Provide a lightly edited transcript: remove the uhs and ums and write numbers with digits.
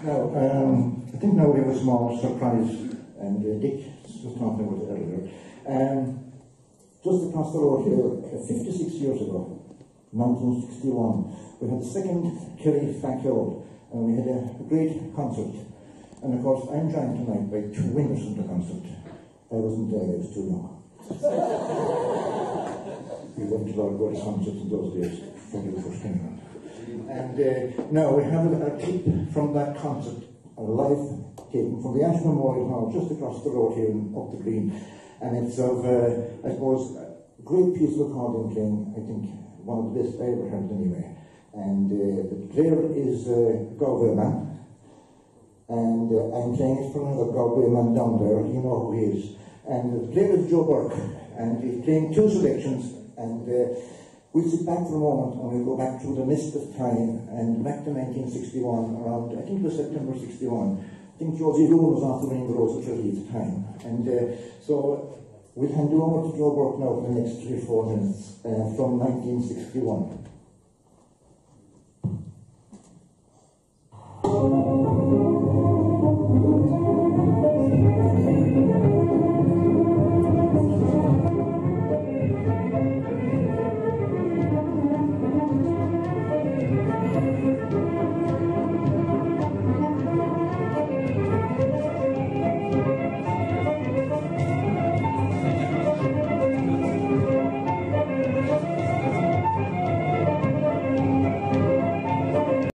Now, I think now we have a small surprise, and Dick was talking about it earlier. Just across the road here, 56 years ago, 1961, we had the second Kerry backyard, and we had a great concert. And of course, I'm joined tonight by two winners from the concert. I wasn't there, I was too young. We went to a lot of good concerts in those days, from the first time around. And now we have a clip from that concert, a live taken from the Ash Memorial Hall, just across the road here in Up the Green. And it's of, I suppose, a great piece of accordion playing, I think, one of the best I ever heard anyway. And the player is Galway man. And I'm playing it for another Galway man down there, you know who he is. And the player is Joe Burke, and he's playing two selections, and we'll sit back for a moment and we'll go back through the mist of time, and back to 1961, around, I think it was September 61. I think Josie Rowan was off the Ring Rose at the time. And so we'll hand you over to Joe Burke now for the next 3 or 4 minutes from 1961.